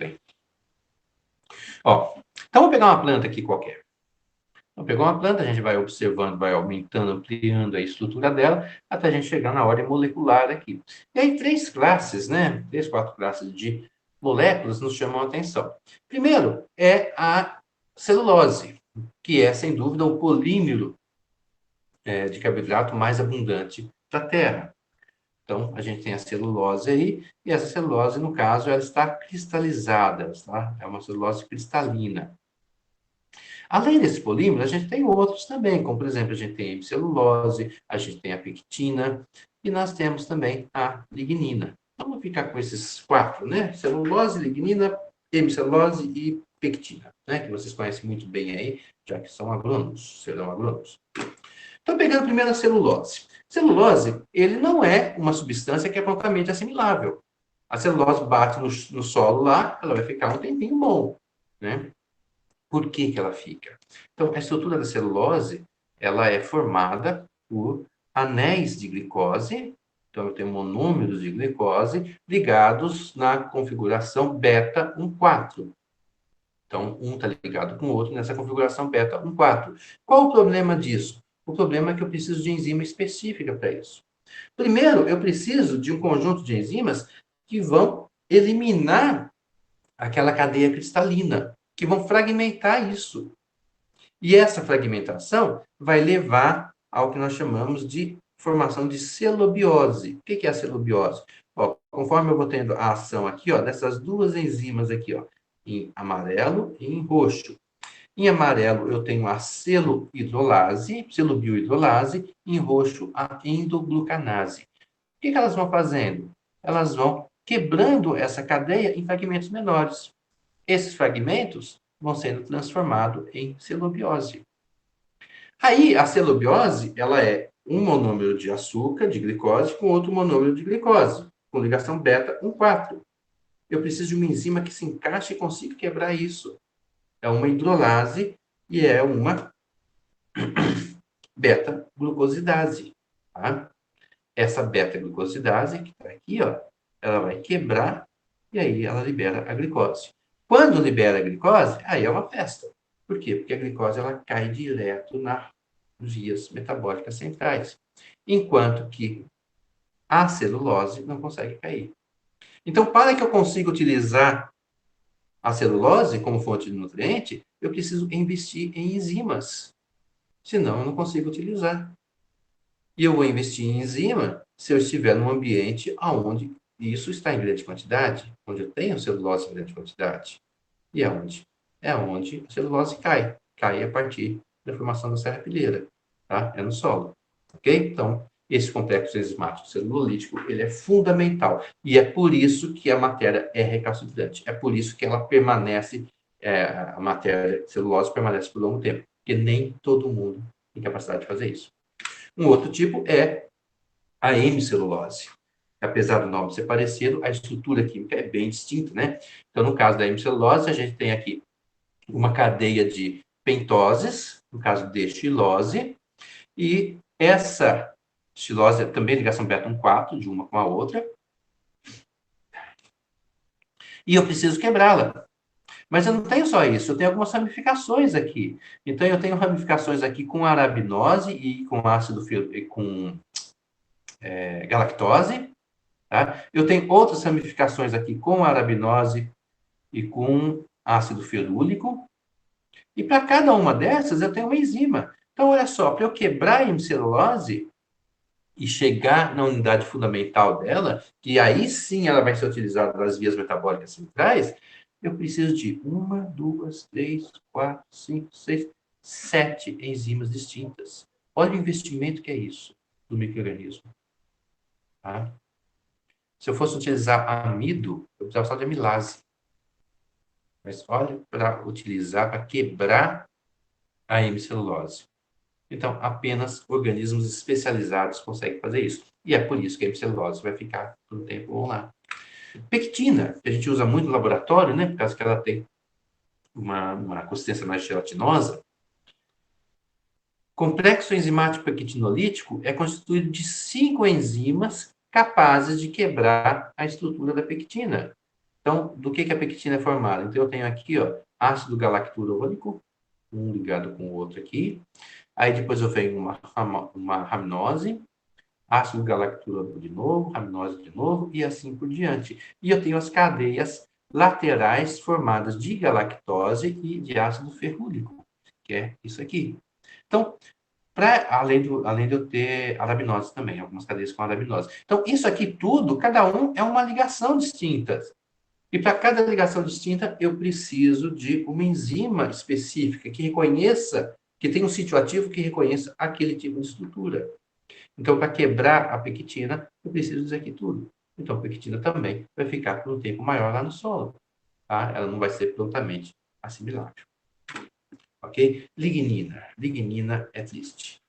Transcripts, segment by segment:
bem. Ó, então vou pegar uma planta aqui qualquer. Então, pegou uma planta, a gente vai observando, vai aumentando, ampliando a estrutura dela, até a gente chegar na ordem molecular aqui. E aí, 3 classes, né? 4 classes de moléculas nos chamam a atenção. Primeiro é a celulose, que é, sem dúvida, o polímero de carboidrato mais abundante da Terra. Então, a gente tem a celulose aí, e essa celulose, no caso, ela está cristalizada, tá? É uma celulose cristalina. Além desse polímero, a gente tem outros também, como, por exemplo, a gente tem a hemicelulose, a gente tem a pectina, e nós temos também a lignina. Então, vamos ficar com esses 4, né? Celulose, lignina, hemicelulose e pectina, né? Que vocês conhecem muito bem aí, já que são agrônomos, serão agrônomos. Então, pegando primeiro a celulose. Celulose, ele não é uma substância que é prontamente assimilável. A celulose bate no solo lá, ela vai ficar um tempinho bom, né? Por que que ela fica? Então, a estrutura da celulose, ela é formada por anéis de glicose, então eu tenho monômeros de glicose ligados na configuração beta 1,4. Então, um está ligado com o outro nessa configuração beta 1,4. Qual o problema disso? O problema é que eu preciso de enzima específica para isso. Primeiro, eu preciso de um conjunto de enzimas que vão eliminar aquela cadeia cristalina, que vão fragmentar isso. E essa fragmentação vai levar ao que nós chamamos de formação de celobiose. O que é a celobiose? Ó, conforme eu vou tendo a ação aqui, ó, dessas duas enzimas aqui, ó, em amarelo e em roxo. Em amarelo eu tenho a celohidrolase, celobiohidrolase, em roxo a endoglucanase. O que elas vão fazendo? Elas vão quebrando essa cadeia em fragmentos menores. Esses fragmentos vão sendo transformados em celobiose. Aí, a celobiose, ela é um monômero de açúcar, de glicose, com outro monômero de glicose, com ligação beta 1,4. Eu preciso de uma enzima que se encaixe e consiga quebrar isso. É uma hidrolase e é uma beta-glucosidase. Tá? Essa beta-glucosidase, que está aqui, ó, ela vai quebrar e aí ela libera a glicose. Quando libera a glicose, aí é uma festa. Por quê? Porque a glicose ela cai direto nas vias metabólicas centrais, enquanto que a celulose não consegue cair. Então, para que eu consiga utilizar a celulose como fonte de nutriente, eu preciso investir em enzimas. Senão, eu não consigo utilizar. E eu vou investir em enzima se eu estiver num ambiente onde isso está em grande quantidade, onde eu tenho celulose em grande quantidade. E aonde? É onde a celulose cai. Cai a partir da formação da serrapilheira. Tá? É no solo. Ok? Então, esse complexo enzimático celulolítico, ele é fundamental. E é por isso que a matéria é recalcitrante. É por isso que ela permanece, a matéria celulose permanece por longo tempo. Porque nem todo mundo tem capacidade de fazer isso. Um outro tipo é a hemicelulose. Apesar do nome ser parecido, a estrutura química é bem distinta, né? Então, no caso da hemicelulose, a gente tem aqui uma cadeia de pentoses, no caso de xilose, e essa xilose é também ligação beta 1,4, de uma com a outra, e eu preciso quebrá-la. Mas eu não tenho só isso, eu tenho algumas ramificações aqui. Então, eu tenho ramificações aqui com arabinose e com ácido com galactose. Tá? Eu tenho outras ramificações aqui com arabinose e com ácido ferúlico. E para cada uma dessas, eu tenho uma enzima. Então, olha só, para eu quebrar a hemicelulose e chegar na unidade fundamental dela, que aí sim ela vai ser utilizada nas vias metabólicas centrais, eu preciso de 1, 2, 3, 4, 5, 6, 7 enzimas distintas. Olha o investimento que é isso do micro-organismo. Tá? Se eu fosse utilizar amido, eu precisava só de amilase. Mas olha para utilizar, para quebrar a hemicelulose. Então, apenas organismos especializados conseguem fazer isso. E é por isso que a hemicelulose vai ficar por um tempo bom lá. Pectina, que a gente usa muito no laboratório, né? Por causa que ela tem uma consistência mais gelatinosa. Complexo enzimático pectinolítico é constituído de 5 enzimas capazes de quebrar a estrutura da pectina. Então, do que a pectina é formada? Então, eu tenho aqui, ó, ácido galacturônico, um ligado com o outro aqui. Aí depois eu venho uma raminose, ácido galacturônico de novo, raminose de novo, e assim por diante. E eu tenho as cadeias laterais formadas de galactose e de ácido ferrúrico, que é isso aqui. Então, além de eu ter arabinose também, algumas cadeias com arabinose. Então, isso aqui tudo, cada um é uma ligação distinta. E para cada ligação distinta, eu preciso de uma enzima específica que reconheça, que tenha um sítio ativo que reconheça aquele tipo de estrutura. Então, para quebrar a pectina, eu preciso disso aqui tudo. Então, a pectina também vai ficar por um tempo maior lá no solo. Tá? Ela não vai ser prontamente assimilável. Ok? Lignina. Lignina é triste.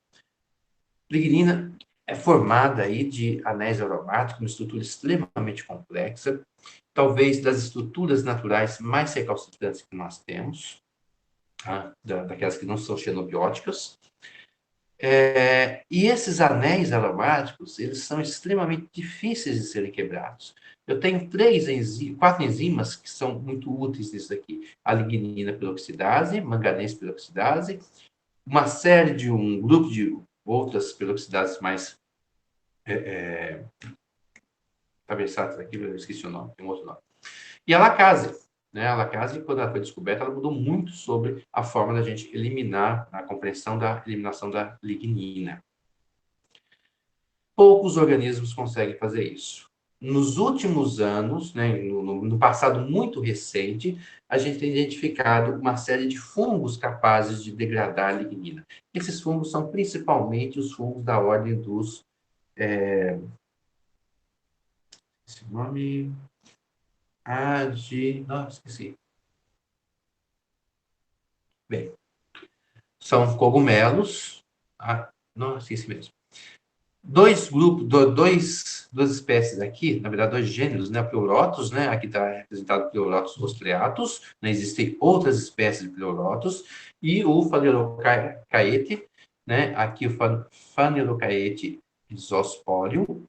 Lignina é formada aí de anéis aromáticos, uma estrutura extremamente complexa, talvez das estruturas naturais mais recalcitrantes que nós temos, tá? Daquelas que não são xenobióticas. E esses anéis aromáticos, eles são extremamente difíceis de serem quebrados. Eu tenho quatro enzimas que são muito úteis nisso aqui. A lignina peroxidase, manganês peroxidase, uma série de um grupo de outras peroxidases mais cabeçadas aqui, eu esqueci o nome, tem um outro nome. E a lacase, né? A lacase, quando ela foi descoberta, ela mudou muito sobre a forma da gente eliminar, a compreensão da eliminação da lignina. Poucos organismos conseguem fazer isso. Nos últimos anos, né, no passado muito recente, a gente tem identificado uma série de fungos capazes de degradar a lignina. Esses fungos são principalmente os fungos da ordem dos... esse nome... Não, esqueci. Bem, são cogumelos... não, esqueci mesmo. Dois grupos, duas espécies aqui, na verdade, dois gêneros, né? Pleurotus, né? Aqui está representado o Pleurotus ostreatus, né? Existem outras espécies de Pleurotus, e o Phanerocaete, né? Aqui o Phanerocaete isosporium,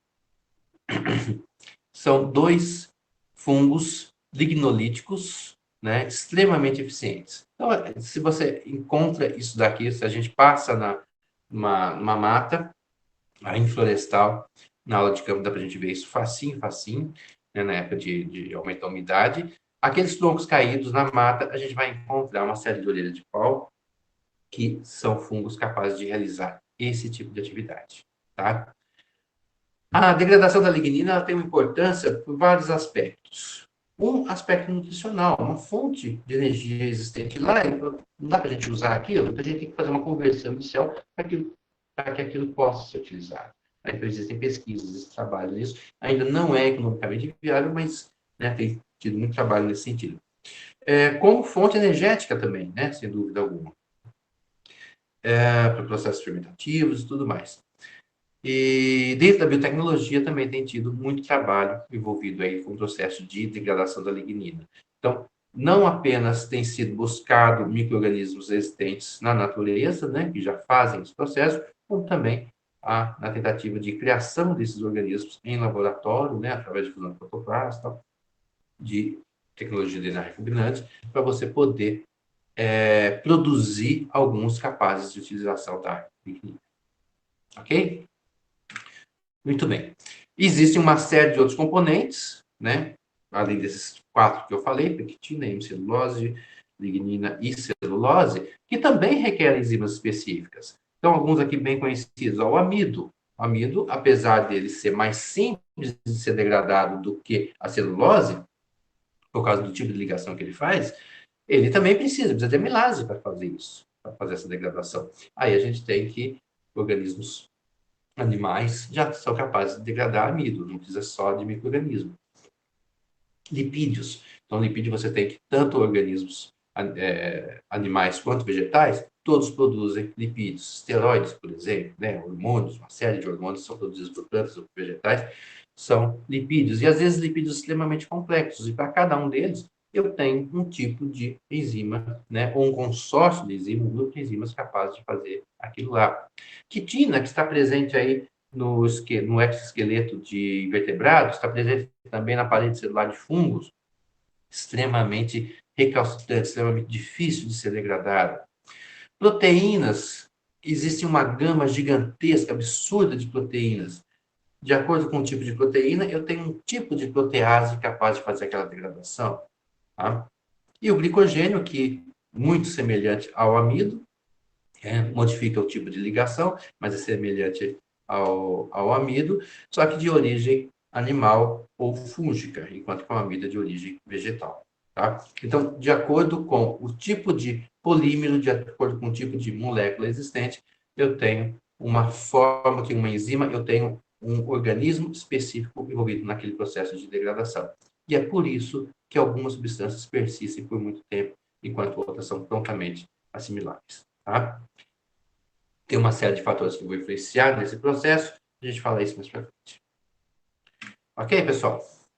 são dois fungos lignolíticos, né? Extremamente eficientes. Então, se você encontra isso daqui, se a gente passa numa mata, em florestal, na aula de campo dá para a gente ver isso facinho, facinho, né, na época de aumentar a umidade. Aqueles troncos caídos na mata, a gente vai encontrar uma série de orelhas de pau que são fungos capazes de realizar esse tipo de atividade, tá? A degradação da lignina ela tem uma importância por vários aspectos. Um aspecto nutricional, uma fonte de energia existente lá, não dá para a gente usar aquilo, então a gente tem que fazer uma conversão inicial para que aquilo possa ser utilizado. Então, existem pesquisas, existe trabalho nisso. Ainda não é economicamente viável, mas né, tem tido muito trabalho nesse sentido. Como fonte energética também, né, sem dúvida alguma. Para processos fermentativos e tudo mais. E dentro da biotecnologia também tem tido muito trabalho envolvido aí com o processo de degradação da lignina. Então, não apenas tem sido buscado micro-organismos existentes na natureza, né, que já fazem esse processo, como também na tentativa de criação desses organismos em laboratório, né, através de fusão de protoplasta, de tecnologia de DNA recombinante, para você poder produzir alguns capazes de utilização da lignina. Ok? Muito bem. Existe uma série de outros componentes, né? Além desses quatro que eu falei, pectina, hemicelulose, lignina e celulose, que também requerem enzimas específicas. Então, alguns aqui bem conhecidos, o amido. O amido, apesar dele ser mais simples de ser degradado do que a celulose, por causa do tipo de ligação que ele faz, ele também precisa de amilase para fazer isso, para fazer essa degradação. Aí a gente tem que organismos animais já são capazes de degradar amido, não precisa só de micro-organismo. Lipídios. Então, lipídio você tem que tanto organismos animais quanto vegetais, todos produzem lipídios. Esteroides, por exemplo, né? Hormônios, uma série de hormônios são produzidos por plantas ou por vegetais, são lipídios. E às vezes lipídios extremamente complexos. E para cada um deles, eu tenho um tipo de enzima, né? Ou um consórcio de enzimas, um grupo de enzimas capazes de fazer aquilo lá. Quitina, que está presente aí no exoesqueleto de invertebrados, está presente também na parede celular de fungos, extremamente recalcitrante, extremamente difícil de ser degradado. Proteínas, existe uma gama gigantesca, absurda de proteínas. De acordo com o tipo de proteína, eu tenho um tipo de protease capaz de fazer aquela degradação. Tá? E o glicogênio, que muito semelhante ao amido, modifica o tipo de ligação, mas é semelhante ao amido, só que de origem animal ou fúngica, enquanto que o amido é de origem vegetal. Tá? Então, de acordo com o tipo de polímero, de acordo com o tipo de molécula existente, eu tenho uma forma, que uma enzima, eu tenho um organismo específico envolvido naquele processo de degradação. E é por isso que algumas substâncias persistem por muito tempo, enquanto outras são prontamente assimiláveis. Tá? Tem uma série de fatores que vão influenciar nesse processo. A gente fala isso mais pra frente. Ok, pessoal?